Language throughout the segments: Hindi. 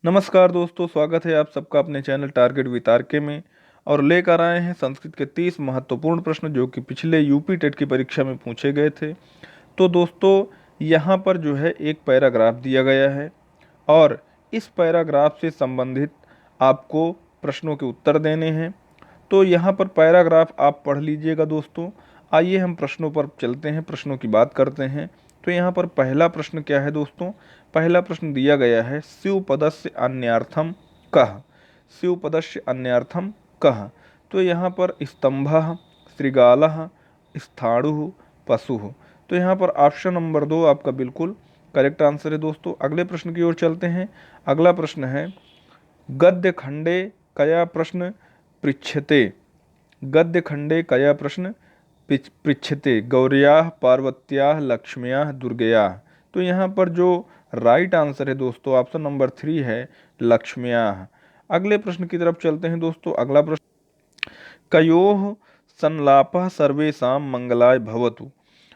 नमस्कार दोस्तों, स्वागत है आप सबका अपने चैनल टारगेट विद आरके में। और लेकर आए हैं संस्कृत के 30 महत्वपूर्ण प्रश्न जो कि पिछले यूपी टेट की परीक्षा में पूछे गए थे। तो दोस्तों, यहाँ पर जो है एक पैराग्राफ दिया गया है और इस पैराग्राफ से संबंधित आपको प्रश्नों के उत्तर देने हैं। तो यहाँ पर पैराग्राफ आप पढ़ लीजिएगा दोस्तों। आइए हम प्रश्नों पर चलते हैं, प्रश्नों की बात करते हैं। तो यहाँ पर पहला प्रश्न क्या है दोस्तों? पहला प्रश्न दिया गया है, शिवपदस्य अन्यार्थम कः। शिवपदस्य अन्यार्थम कः। तो यहाँ पर स्तंभः, श्रृगालः, स्थाणुः, पशुः। तो यहाँ पर ऑप्शन नंबर 2 आपका बिल्कुल करेक्ट आंसर है दोस्तों। अगले प्रश्न की ओर चलते हैं। अगला प्रश्न है, गद्य खंडे कया प्रश्न पृच्छते। गद्य खंडे कया प्रश्न पृच्छते। गौर्याः, पार्वत्याः, लक्ष्म्याः, दुर्गयाः। तो यहाँ पर जो राइट आंसर है दोस्तों, ऑप्शन नंबर 3 है, लक्ष्म्याः। अगले प्रश्न की तरफ चलते हैं दोस्तों। अगला प्रश्न, कयोः संलापः सर्वेषां मंगलाय भवतु।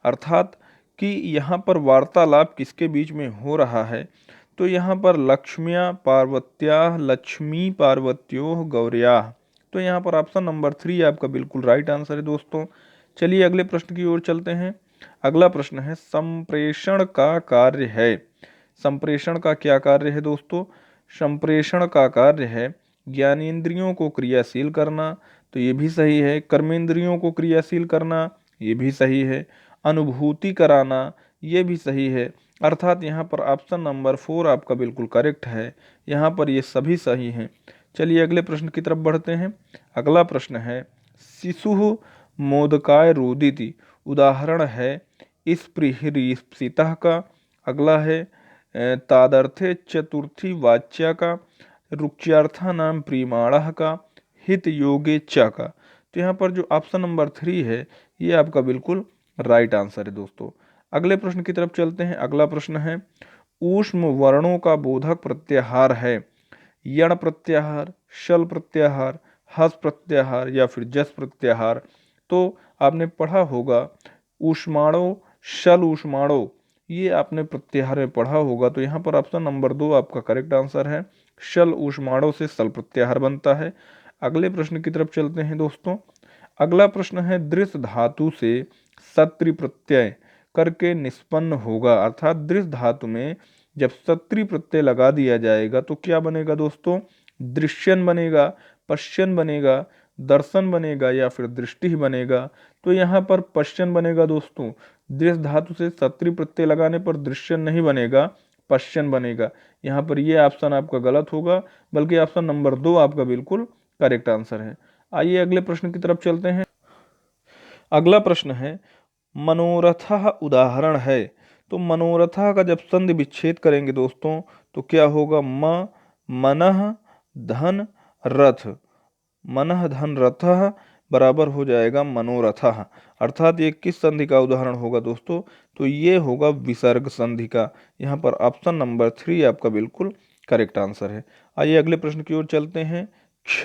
अर्थात कि यहाँ पर वार्तालाप किसके बीच में हो रहा है? तो यहाँ पर लक्ष्म्या पार्वत्याः, लक्ष्मी पार्वत्योः, गौर्याः। तो यहाँ पर ऑप्शन नंबर 3 आपका बिल्कुल राइट आंसर है दोस्तों। चलिए अगले प्रश्न की ओर चलते हैं। अगला प्रश्न है, संप्रेषण का कार्य है। संप्रेषण का क्या कार्य है दोस्तों? संप्रेषण का कार्य है ज्ञानेंद्रियों को क्रियाशील करना, तो ये भी सही है। कर्मेंद्रियों को क्रियाशील करना, ये भी सही है। अनुभूति कराना, ये भी सही है। अर्थात यहाँ पर ऑप्शन नंबर 4 आपका बिल्कुल करेक्ट है। यहाँ पर ये सभी सही हैं। चलिए अगले प्रश्न की तरफ बढ़ते हैं। अगला प्रश्न है, शिशु मोदकाय रोदिति। उदाहरण है स्पृहरीप्सितः का। अगला है तादर्थे चतुर्थी वाच्या का। रुच्यार्था नाम प्रीमाणः का। हित योगे च का। तो यहाँ पर जो ऑप्शन नंबर 3 है ये आपका बिल्कुल राइट आंसर है दोस्तों। अगले प्रश्न की तरफ चलते हैं। अगला प्रश्न है, ऊष्म वर्णों का बोधक प्रत्याहार है। यण प्रत्याहार, शल प्रत्याहार, हस प्रत्याहार या फिर जस प्रत्याहार। तो आपने पढ़ा होगा ऊष्माणो, शल ऊष्माणो, ये आपने प्रत्याहार में पढ़ा होगा। तो यहाँ पर ऑप्शन नंबर 2 आपका करेक्ट आंसर है। शल ऊष्माणो से सल प्रत्याहार बनता है। अगले प्रश्न की तरफ चलते हैं दोस्तों। अगला प्रश्न है, दृश्य धातु से सत्री प्रत्यय करके निष्पन्न होगा। अर्थात दृश्य धातु में जब सत्री प्रत्यय लगा दिया जाएगा तो क्या बनेगा दोस्तों? दृश्यन बनेगा, पश्यन बनेगा, दर्शन बनेगा या फिर दृष्टि ही बनेगा। तो यहाँ पर पश्यन बनेगा दोस्तों। दृश्य धातु से सत्री प्रत्यय लगाने पर दृश्यन नहीं बनेगा, पश्यन बनेगा। यहाँ पर ये ऑप्शन आपका गलत होगा, बल्कि ऑप्शन नंबर 2 आपका बिल्कुल करेक्ट आंसर है। आइए अगले प्रश्न की तरफ चलते हैं। अगला प्रश्न है, मनोरथः उदाहरण है। तो मनोरथः का जब संधि विच्छेद करेंगे दोस्तों तो क्या होगा? मनः धन रथ। मनः धन रथः बराबर हो जाएगा मनोरथः। अर्थात ये किस संधि का उदाहरण होगा दोस्तों? तो ये होगा विसर्ग संधि का। यहाँ पर ऑप्शन नंबर 3 आपका बिल्कुल करेक्ट आंसर है। आइए अगले प्रश्न की ओर चलते हैं। क्ष,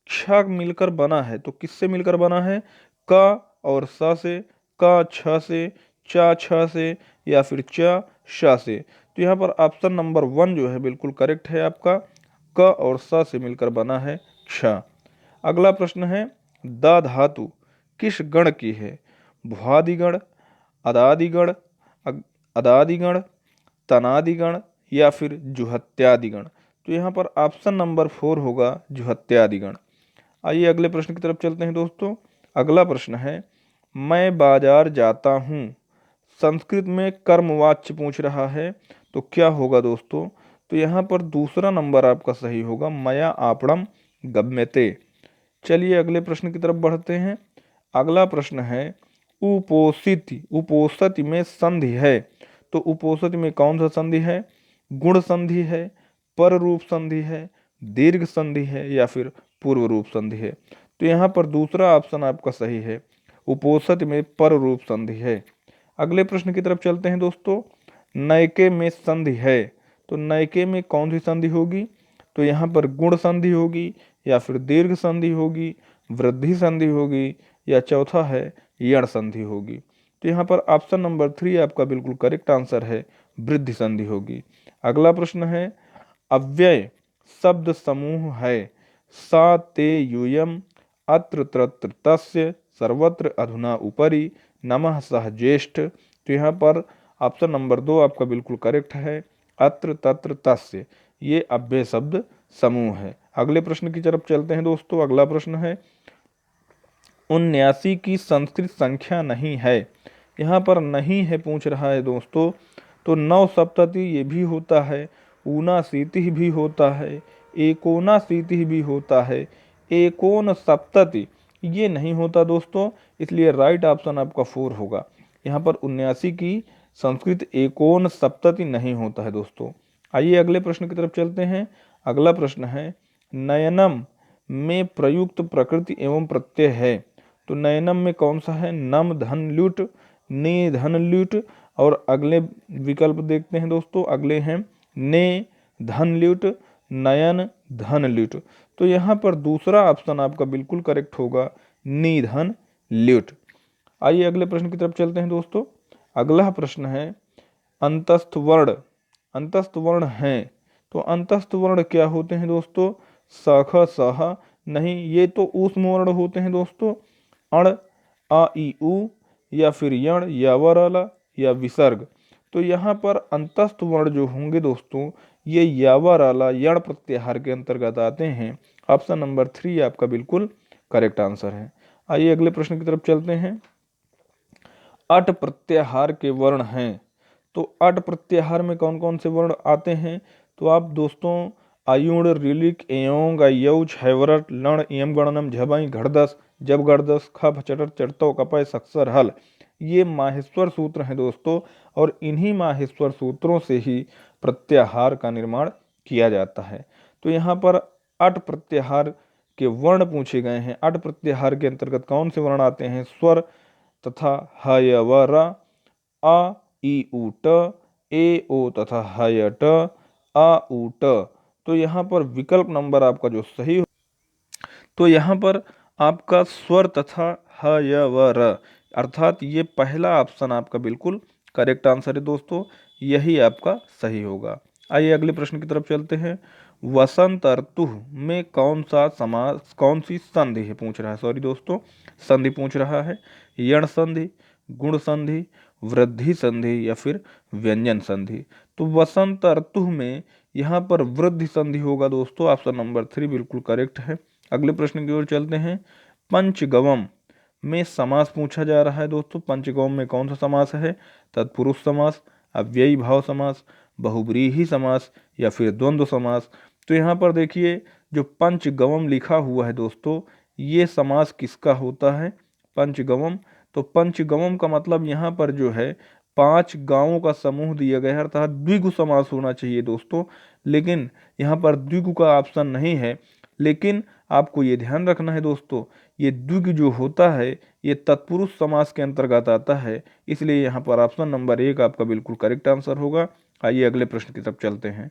क्ष मिलकर बना है, तो किससे मिलकर बना है? क और स से, क छ से, चा छ से या फिर च श से। तो यहाँ पर ऑप्शन नंबर 1 जो है बिल्कुल करेक्ट है आपका। क और स से मिलकर बना है क्ष। अगला प्रश्न है, द धातु किस गण की है? भ्वादिगण, अदादिगण, अदादिगण, तनादिगण या फिर जुहत्यादिगण। तो यहाँ पर ऑप्शन नंबर 4 होगा जुहत्यादिगण। आइए अगले प्रश्न की तरफ चलते हैं दोस्तों। अगला प्रश्न है, मैं बाजार जाता हूँ। संस्कृत में कर्मवाच्य पूछ रहा है, तो क्या होगा दोस्तों? तो यहाँ पर दूसरा नंबर आपका सही होगा, मया आपणम गम्यते। चलिए अगले प्रश्न की तरफ बढ़ते हैं। अगला प्रश्न है, उपोषित। उपोषित में संधि है, तो उपोषित में कौन सा संधि है? गुण संधि है, पर रूप संधि है, दीर्घ संधि है या फिर पूर्व रूप संधि है। तो यहाँ पर दूसरा ऑप्शन आपका सही है, उपोषित में पर रूप संधि है। अगले प्रश्न की तरफ चलते हैं दोस्तों। नयके में संधि है, तो नयके में कौन सी संधि होगी? तो यहाँ पर गुण संधि होगी या फिर दीर्घ संधि होगी, वृद्धि संधि होगी या चौथा है यण संधि होगी। तो यहाँ पर ऑप्शन नंबर 3 आपका बिल्कुल करेक्ट आंसर है, वृद्धि संधि होगी। अगला प्रश्न है, अव्यय शब्द समूह है। सा ते यूयम अत्र तत्र तस्य सर्वत्र अधुना उपरि नमः सह ज्येष्ठ। तो यहाँ पर ऑप्शन नंबर 2 आपका बिल्कुल करेक्ट है। अत्र तत्र तस्य ये अव्यय शब्द समूह है। अगले प्रश्न की तरफ चलते हैं दोस्तों। अगला प्रश्न है 79 की संस्कृत संख्या नहीं है। यहाँ पर नहीं है पूछ रहा है दोस्तों, तो नौ सप्तति ये भी होता है, ऊनाशीति भी होता है, एकोनाशीति भी होता है, एकोन सप्तति ये नहीं होता दोस्तों, इसलिए राइट ऑप्शन आपका 4 होगा। यहाँ पर 79 की संस्कृत एकोन सप्तति नहीं होता है दोस्तों। आइए अगले प्रश्न की तरफ चलते हैं। अगला प्रश्न है नयनम में प्रयुक्त प्रकृति एवं प्रत्यय है। तो नयनम में कौन सा है? नम धन ल्युट, ने धन ल्युट, और अगले विकल्प देखते हैं दोस्तों। अगले हैं ने धन ल्युट, नयन धन ल्युट। तो यहाँ पर दूसरा ऑप्शन आपका बिल्कुल करेक्ट होगा, निधन ल्युट। आइए अगले प्रश्न की तरफ चलते हैं दोस्तों। अगला प्रश्न है अंतस्थ वर्ण। अंतस्थ वर्ण हैं, तो अंतस्थ वर्ण क्या होते हैं दोस्तों? स ख स ह नहीं, ये तो ऊष्म वर्ण होते हैं दोस्तों। अण, आ ई उ, या फिर यण या वरला या विसर्ग। तो यहाँ पर अंतस्थ वर्ण जो होंगे दोस्तों, ये यावराला यण प्रत्याहार के अंतर्गत आते हैं। ऑप्शन नंबर 3 आपका बिल्कुल करेक्ट आंसर है। आइए अगले प्रश्न की तरफ चलते हैं। अट प्रत्याहार के वर्ण हैं, तो अट प्रत्याहार में कौन कौन से वर्ण आते हैं? तो आप दोस्तों आयुण, रिलिक, एयोंग, यौज, हैवरट, लण, एम गणनम, झबई, घड़दस, जब गड़दस, खप, चटर, चरतो, कपय, सक्सर, हल, ये माहेश्वर सूत्र हैं दोस्तों, और इन्हीं माहेश्वर सूत्रों से ही प्रत्याहार का निर्माण किया जाता है। तो यहाँ पर अट प्रत्याहार के वर्ण पूछे गए हैं। अट प्रत्याहार के अंतर्गत कौन से वर्ण आते हैं? स्वर तथा ह य व र, आ ई उ ट, ए ओ तथा ह य ट, आ उ ट। तो यहाँ पर विकल्प नंबर आपका जो सही हो, तो यहाँ पर आपका स्वर तथा ह य व र, अर्थात ये पहला ऑप्शन आपका बिल्कुल करेक्ट आंसर है दोस्तों, यही आपका सही होगा। आइए अगले प्रश्न की तरफ चलते हैं। वसंत ऋतु में कौन सा समास, कौन सी संधि है पूछ रहा है, सॉरी दोस्तों, संधि पूछ रहा है। यण संधि, गुण संधि, वृद्धि संधि, या फिर व्यंजन संधि। तो वसंत ऋतु में यहाँ पर वृद्धि संधि होगा दोस्तों, ऑप्शन नंबर 3 बिल्कुल करेक्ट है। अगले प्रश्न की ओर चलते हैं। पंचगवम में समास पूछा जा रहा है दोस्तों। पंचगवम में कौन सा समास है? तत्पुरुष समास, अव्ययी भाव समास, बहुब्रीहि समास, या फिर द्वंद्व समास। तो यहाँ पर देखिए जो पंचगवम लिखा हुआ है दोस्तों, ये समास किसका होता है? पंचगवम। तो पंचगवम का मतलब यहाँ पर जो है 5 गांवों का समूह दिया गया है, अर्थात द्विगु समास होना चाहिए दोस्तों, लेकिन यहाँ पर द्विगु का ऑप्शन नहीं है। लेकिन आपको ये ध्यान रखना है दोस्तों, ये द्विगु जो होता है ये तत्पुरुष समास के अंतर्गत आता है, इसलिए यहाँ पर ऑप्शन नंबर 1 आपका बिल्कुल करेक्ट आंसर होगा। आइए अगले प्रश्न की तरफ चलते हैं।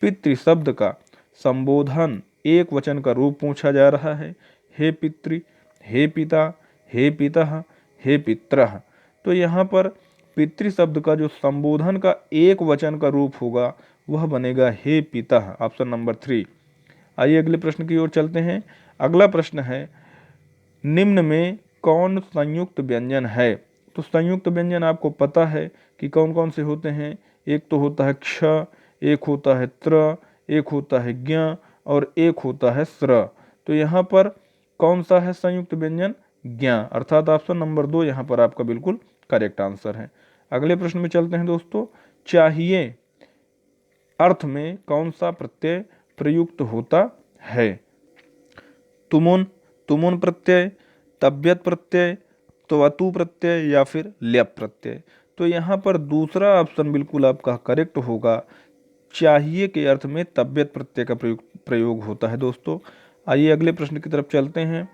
पितृ शब्द का संबोधन एक वचन का रूप पूछा जा रहा है। हे पितृ, हे पिता, हे पिता, हे पितरः। तो यहाँ पर पितृ शब्द का जो संबोधन का एक वचन का रूप होगा वह बनेगा हे पिता, ऑप्शन नंबर 3। आइए अगले प्रश्न की ओर चलते हैं। अगला प्रश्न है निम्न में कौन संयुक्त व्यंजन है? तो संयुक्त व्यंजन आपको पता है कि कौन कौन से होते हैं। एक तो होता है क्ष, एक होता है त्र, एक होता है ज्ञ, और एक होता है स्र। तो यहाँ पर कौन सा है संयुक्त व्यंजन? ज्ञ, अर्थात ऑप्शन नंबर 2 यहाँ पर आपका बिल्कुल करेक्ट आंसर है। अगले प्रश्न में चलते हैं दोस्तों। चाहिए अर्थ में कौन सा प्रत्यय प्रयुक्त होता है? तुमुन, तुमुन प्रत्यय, तब्यत प्रत्यय, त्वतु प्रत्यय, या फिर ल्यप प्रत्यय। तो यहाँ पर दूसरा ऑप्शन बिल्कुल आपका करेक्ट होगा। चाहिए के अर्थ में तब्यत प्रत्यय का प्रयोग होता है दोस्तों। आइए अगले प्रश्न की तरफ चलते हैं।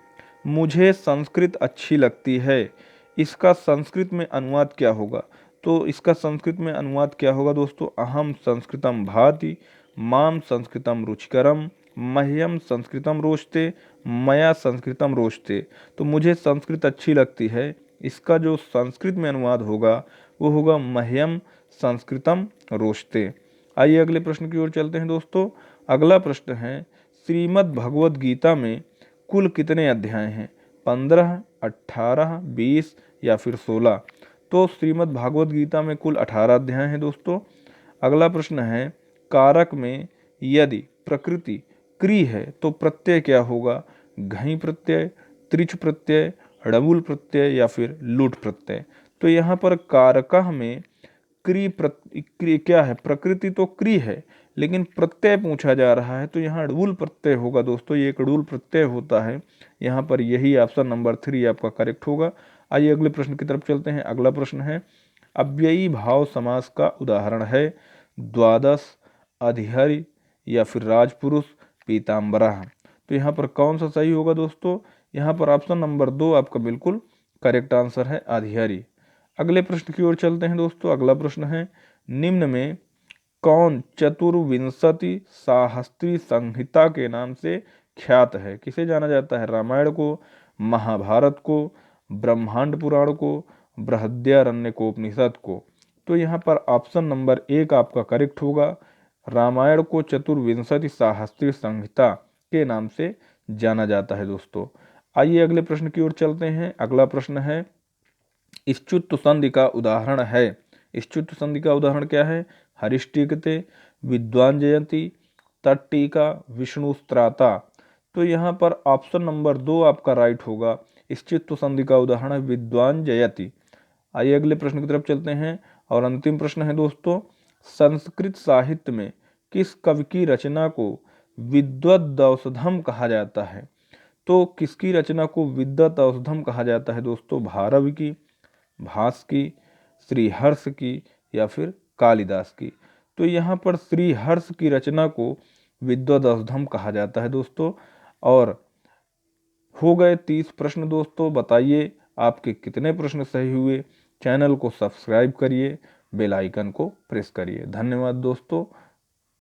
मुझे संस्कृत अच्छी लगती है, इसका संस्कृत में अनुवाद क्या होगा? तो इसका संस्कृत में अनुवाद क्या होगा दोस्तों? अहम संस्कृतम भाति, माम संस्कृतम रुचिकरम, मह्यम संस्कृतम रोचते, मया संस्कृतम रोचते। तो मुझे संस्कृत अच्छी लगती है, इसका जो संस्कृत में अनुवाद होगा वो होगा मह्यम संस्कृतम रोचते। आइए अगले प्रश्न की ओर चलते हैं दोस्तों। अगला प्रश्न है, श्रीमद् भगवद गीता में कुल कितने अध्याय हैं? 15, 18, 20 या फिर 16? तो श्रीमद् भागवत गीता में कुल 18 अध्याय हैं दोस्तों। अगला प्रश्न है, कारक में यदि प्रकृति क्री है तो प्रत्यय क्या होगा? घई प्रत्यय, त्रिच प्रत्यय, ड़बुल प्रत्यय या फिर लुट प्रत्यय? तो यहाँ पर कारक में क्री क्या है? प्रकृति तो क्री है, लेकिन प्रत्यय पूछा जा रहा है तो यहाँ ड़ुल प्रत्यय होगा दोस्तों, ये एक ड़ुल प्रत्यय होता है। यहाँ पर यही ऑप्शन नंबर 3 आपका करेक्ट होगा। आइए अगले प्रश्न की तरफ चलते हैं। अगला प्रश्न है, अव्ययी भाव समास का उदाहरण है द्वादश, अधिहरि या फिर राजपुरुष, पीताम्बरा? तो यहाँ पर कौन सा सही होगा दोस्तों? यहाँ पर ऑप्शन नंबर 2 आपका बिल्कुल करेक्ट आंसर है, अधिहरि। अगले प्रश्न की ओर चलते हैं दोस्तों। अगला प्रश्न है, निम्न में कौन चतुर्विंशति साहस्त्री संहिता के नाम से ख्यात है? किसे जाना जाता है? रामायण को, महाभारत को, ब्रह्मांड पुराण को, बृहद्यारण्यकोपनिषद को? तो यहाँ पर ऑप्शन नंबर 1 आपका करेक्ट होगा। रामायण को चतुर्विंशति साहस्त्री संहिता के नाम से जाना जाता है दोस्तों। आइए अगले प्रश्न की ओर चलते हैं। अगला प्रश्न है, इच्छुत्व संधि का उदाहरण है। इच्छुत्व संधि का उदाहरण क्या है? हरिष्टिकते, विद्वान जयंती, तट्टिका, विष्णु स्त्राता? तो यहाँ पर ऑप्शन नंबर 2 आपका राइट होगा। इच्छुत्व संधि का उदाहरण है विद्वान जयति। आइए अगले प्रश्न की तरफ चलते हैं और अंतिम प्रश्न है दोस्तों, संस्कृत साहित्य में किस कवि की रचना को विद्वद्औषधम कहा जाता है? तो किसकी रचना को विद्वद्औषधम कहा जाता है दोस्तों? भारव की, भास की, श्रीहर्ष की या फिर कालिदास की? तो यहाँ पर श्रीहर्ष की रचना को विद्वद्औषधम कहा जाता है दोस्तों। और हो गए 30 प्रश्न दोस्तों। बताइए आपके कितने प्रश्न सही हुए? चैनल को सब्सक्राइब करिए, बेल आइकन को प्रेस करिए। धन्यवाद दोस्तों।